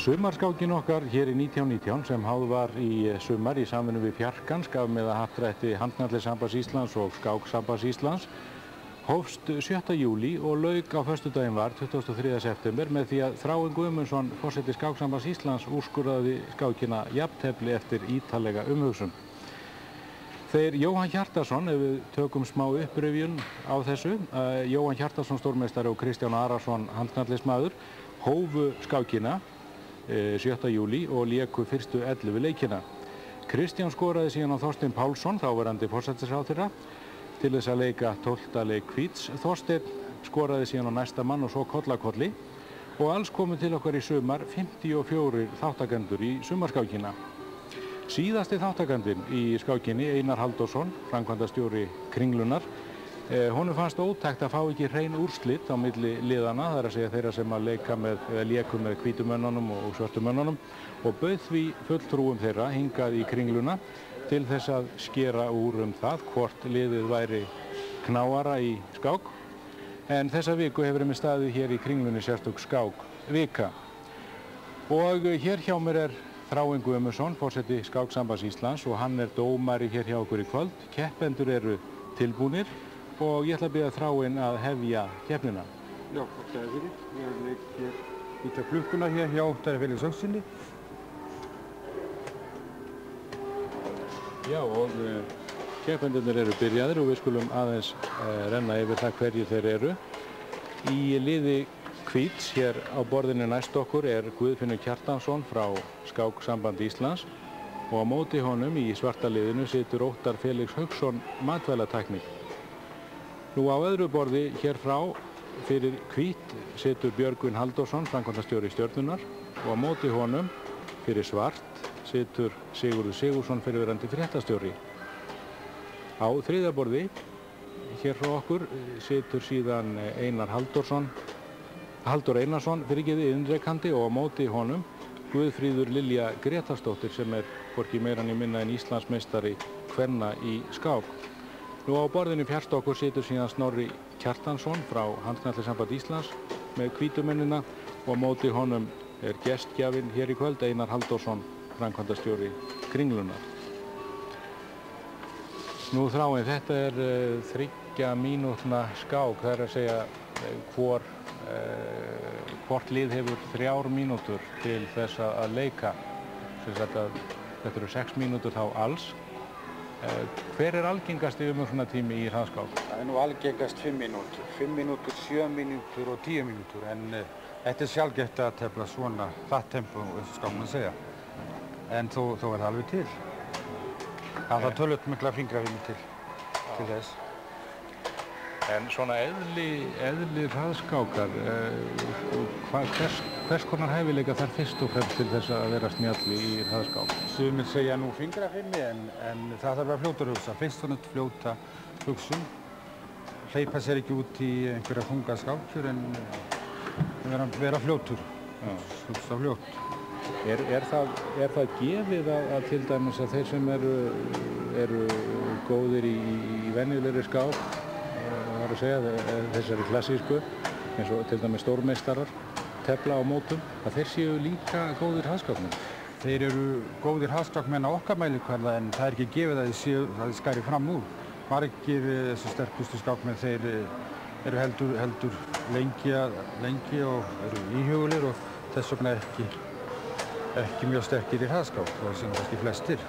Sumarskákin okkar hér í 1919 sem háð var í sumar í samvinnu við Fjarkans gaf með að happdrætti Handknattleikssambands Íslands og Skáksambands Íslands hófst 7. júlí og lauk á föstudaginn var 23. september með því að Þráinn Guðmundsson, forseti Skáksambands Íslands, úrskurðaði skákina jafntefli eftir ítarlega umhugsun. Þeir Jóhann Hjartarson, ef við tökum smá upprifjun á þessu, Jóhann Hjartarson stórmeistari og Kristján Arason handknattleiksmaður hófu skákina 7. júlí og léku fyrstu 11 leikina. Kristján skoraði síðan á Þorstein Pálsson, þáverandi forsætisráðherra, til þess að leika 12. leik Hvíts. Þorsteinn skoraði síðan á næsta mann og svo kollakolli og alls komu til okkar í sumar 54 þáttakendur í sumarskákina. Síðasti þáttakandinn í skákinni, Einar Halldórsson, framkvæmdastjóri Kringlunar, honum fannst ótækt að fá ekki hrein úrslit á milli liðana, það er að segja þeirra sem að léku með hvítumönnunum og svörtumönnunum, og bauð því fulltrúum þeirra hingað í Kringluna til þess að skera úr það hvort liðið væri knáara í skák. En þessa viku hefur við staðið hér í Kringlunni sérstök skákvika. Og hér hjá mér er Þráinn Guðmundsson, forseti Skáksambands Íslands, og hann er dómari hér hjá okkur í kvöld. Keppendur eru tilbúnir og ég ætla að biðja Þráinn að hefja keppnina. Já, það er fyrir. Ég hef leikt hér í klukkuna hér hjá Félix Öxinni. Já, og keppendurnir eru byrjaðir og við skulum aðeins renna yfir það hverju þeir eru. Í liði Hvíts hér á borðinu næst okkur er Guðfinnur Kjartansson frá Skáksambandi Íslands og á móti honum í svarta liðinu situr Óttar Felix Hauksson, matvælatæknir. Nú á öðru borði hér frá fyrir Hvít situr Björgvin Halldórsson, framkvæmdastjóri Stjörnunnar, og á móti honum fyrir svart situr Sigurður Sigurðsson, fyrrverandi fréttastjóri. Á þriðja borði hér frá okkur situr síðan Einar Halldór Einarsson, iðnrekandi, og á móti honum Guðfríður Lilja Gretarsdóttir sem er hvorki meira né minna en Íslandsmeistari kvenna í skák. Nú á borðinu fjærst okkur situr síðan Snorri Kjartansson frá Handknattleikssambands Íslands með hvítumennina og á móti honum er gestgjafinn hér í kvöld Einar Halldórsson, framkvæmdastjóri Kringlunar. Nú Þráinn, þetta er 3 mínútna skák, það er að segja hvort lið hefur 3 mínútur til þess að leika. Þetta eru 6 mínútur þá alls. Hver er algengasti umhugsunartími í hraðskák? Það er nú algengast 5 mínútur. 5 mínútur, 7 mínútur og 10 mínútur, en þetta er sjálfgeft að tefla svona það tempo, skal maður segja. En þó er það alveg til. Það tölvöld mikla fingrafimi til þess. En svona eðli hraðskákar, hvers konar hæfileika þarf fyrst og fremst til þess að vera snjalli í hraðskák? Sumir segja nú fingrafimi, en það þarf að vera fljótur hugsa. Fyrst og nátt fljóta hugsun. Hleypa sér ekki út í einhverja þunga skákjur, en vera fljótur. Hugsa fljótt. Er það gefið að til dæmis að þeir sem eru góðir í venjulegri skák, það er að segja þessari klassísku, eins og til dæmis stórmeistarar, tefla á mótum, að þeir séu líka góðir hraðskákmenn? Þeir eru góðir hraðskákmenn á okkar mælikvarða, en það er ekki gefið að þeir skæri fram úr. Margir þessu sterkustu skákmenn, þeir eru heldur lengi og eru íhugulir og þess vegna ekki mjög sterkir í hraðskák, það sem kannski flestir.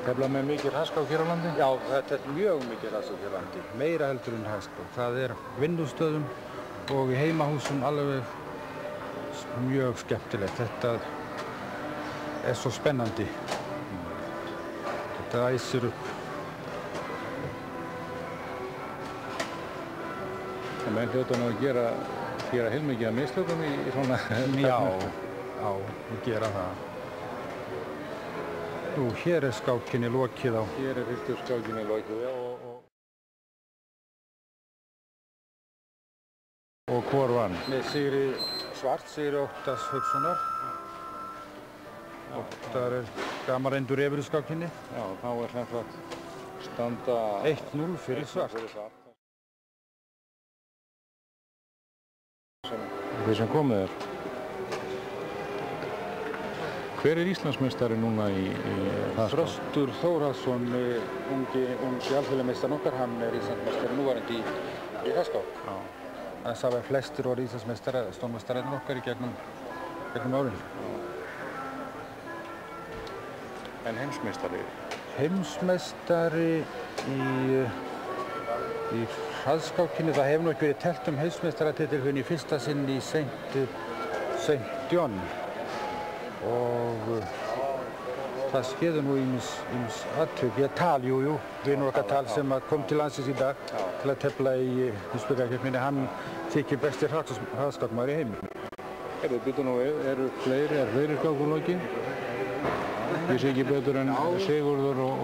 Tefla með mikið hraðskák hér á landi? Já, þetta er mjög mikið hraðskák hér á landi, meira heldur en hraðskák. Það er vinnustöðum og í heimahúsum alveg mjög skemmtilegt. Þetta er svo spennandi. Þetta æsir upp. En menn hljóta nú að gera heilmikið af mistökum í svona tefnum? Já, við gera það. Nú, hér er skákinni lokið á. Hér er fyrstu skákinni lokið, já. Og hvor vann? Með sigri svart, sigri Óttars Haukssonar. Óttar er gamalreyndur yfir í skákinni. Já, þá er sem sagt standa 1-0 fyrir svart. Þeir sem komið er? Hver er Íslandsmeistari núna í hraðskák? Þröstur Þórhallsson, ungi alþjóðameistarinn okkar, hann er Íslandsmeistari núverandi í hraðskák. Þannig að það var flestir voru Íslandsmeistari, stórmeistararnir okkar í gegnum árin. En heimsmeistari? Heimsmeistari í hraðskákinni, það hefur nú ekki verið telt heimsmeistaratitil fyrir í fyrsta sinn í St. John. Og það skeður nú ýmis atvik. Jú, vinur okkar Tal sem kom til landsins í dag til að tefla í heimsbikarkeppninni, hann þykir besti hraðskákmaður í heimi. Býtu nú við, eru fleiri skákulokki? Ég sé ekki betur en Sigurður og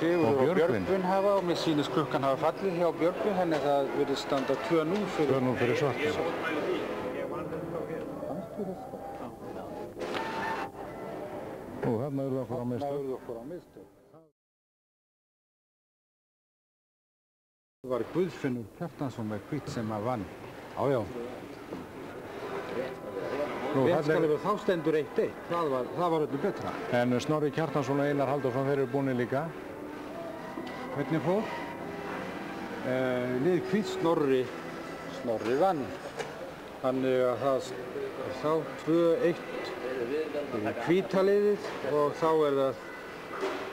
Björgvin hafa og mér sýnist klukkan hafa fallið hjá Björgvin, þannig að það virðist standa 2-0 fyrir Svartnum. Nú, þarna erum við okkur á mistök. Það var Guðfinnur Kjartansson með hvítt sem að vann. Já. Þá stendur 1-1. Það var öllu betra. En Snorri Kjartansson og Einar Halldórsson, þeir eru búinir líka. Hvernig fór? Lið hvítt Snorri vann. Þannig að það þá 2-1 hvíta liðið og þá er það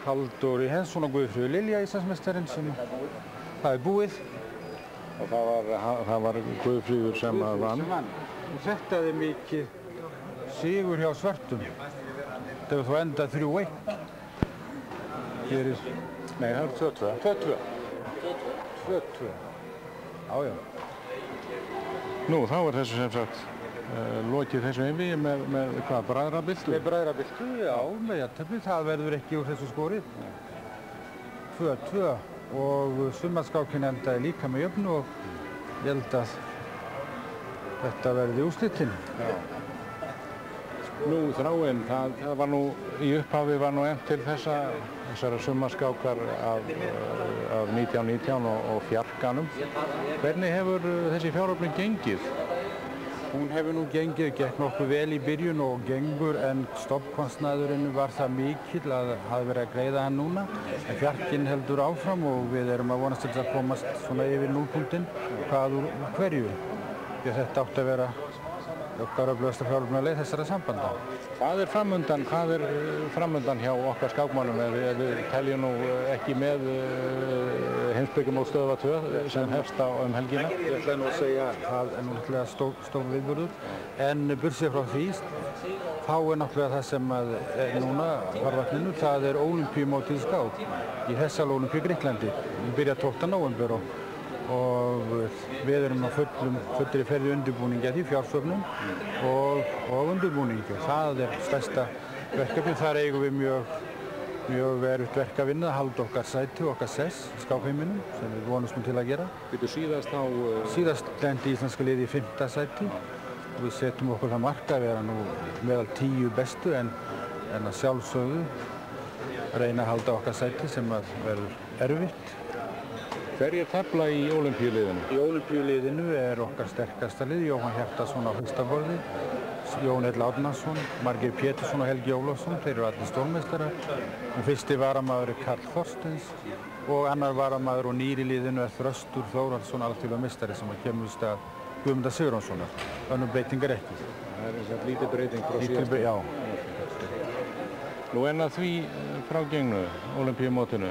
Halldór Hensson og Guðfríður Lilja Íslandsmeistarinn sem það er búið. Og það var Guðfríður sem vann. Og þetta er mikið sigur hjá Svörtum. Það hefur þá endað 3-1. Nei, það er 2-2. 2-2. Já. Nú, þá er þessu sem sagt lokið þessu einvígi með hvað, bræðrabyltu? Með bræðrabyltu, já, með jafntefli. Það verður ekki úr þessu skorið. 2-2 og summarskákin endaði líka með jöfnu og ég held að þetta verði úrslitinn. Nú, Þráinn, það var nú í upphafi efnt til þessara summarskákar af 1919 og Fjarkanum. Hvernig hefur þessi fjáröflun gengið? Hún hefur nú gekk nokkuð vel í byrjun og gengur en stofnkostnaðurinn var það mikill að hafi verið að greiða hann núna. En Fjarkinn heldur áfram og við erum að vonast til að komast svona yfir núllpunktinn hvað úr hverju. Því að þetta átti að vera okkar öflugasta fjáröflunarleið þessara sambanda. Hvað er framundan hjá okkar skákmönnum ef við teljum nú ekki með heimsbyggjarmót stöðva 2 sem hefst helgina? Ég ætla nú að segja að það er náttúrulega stór viðburður, en burtséð frá því þá er náttúrulega það sem er núna farvatninu, það er ólympíumótið í skák í Þessal-Ólympíu Grikklandi. Við byrja 12. nóvember og við erum á fullri ferð í undirbúningi að því fjársöfnum og undirbúningi. Það er stærsta verkefni. Þar eigum við mjög erfitt verk að vinna, að halda okkar sæti og okkar sess í skákheiminum sem við vonumst til að gera. Síðast lendi íslenska liðið í 5. sæti og við setjum okkur það mark að vera nú meðal 10 bestu en að sjálfsögðu reyna að halda okkar sæti sem verður erfitt. Hverjir tefla í Ólympíuliðinu? Í Ólympíuliðinu er okkar sterkasta lið, Jóhann Hjartarson á fyrsta borði, Jón Egill Árnason, Margeir Pétursson og Helgi Ólafsson, þeir eru allir stórmeistarar. Fyrsti varamaður er Karl Þorsteins og annar varamaður og nýr í liðinu er Þröstur Þórhallsson, alþjóðameistari sem kemur í stað Guðmundar Sigurjónssonar. Önnur breyting er ekki. Það er eins og lítið breyting frá síðast. Já. Nú en að því frágengnu Ólympíumótinu?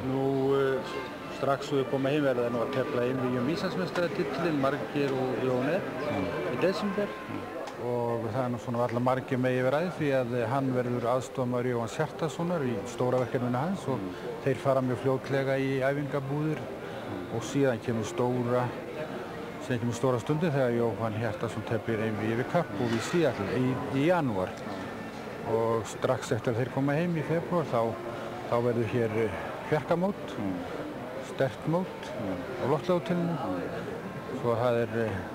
Strax við komum heim verða nú að tefla einvígjum Íslandsmeistaratitilinn, Margeir og Jón Egill í desember og það er nú svona allar Margeir með yfir aðeins því að hann verður aðstofamaður Jóhanns Hjartarsonar í stóra verkefninu hans og þeir fara mjög fljótlega í æfingabúðir og síðan kemur stóra stundir þegar Jóhann Hjartarson teflir einvígi við Kappov í Seattle í janúar og strax eftir að þeir koma heim í febrúar þá verður hér fjarkamót. Sterkt mót á Loftleiðahótelinu, svo það er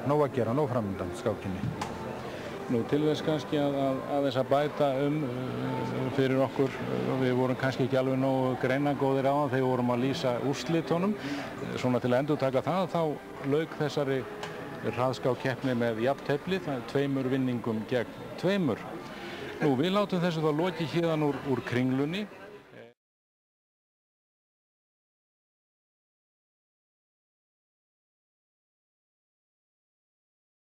nóg að gera, nóg framundan skákinni. Nú til þess kannski að þess að bæta fyrir okkur, við vorum kannski ekki alveg nógu greinagóðir á það þegar við vorum að lýsa úrslitunum. Svona til að endurtaka það, þá lauk þessari hraðskákkeppni með jafntefli, það er 2 vinningum gegn 2. Nú, við látum þessu þá lokið héðan úr Kringlunni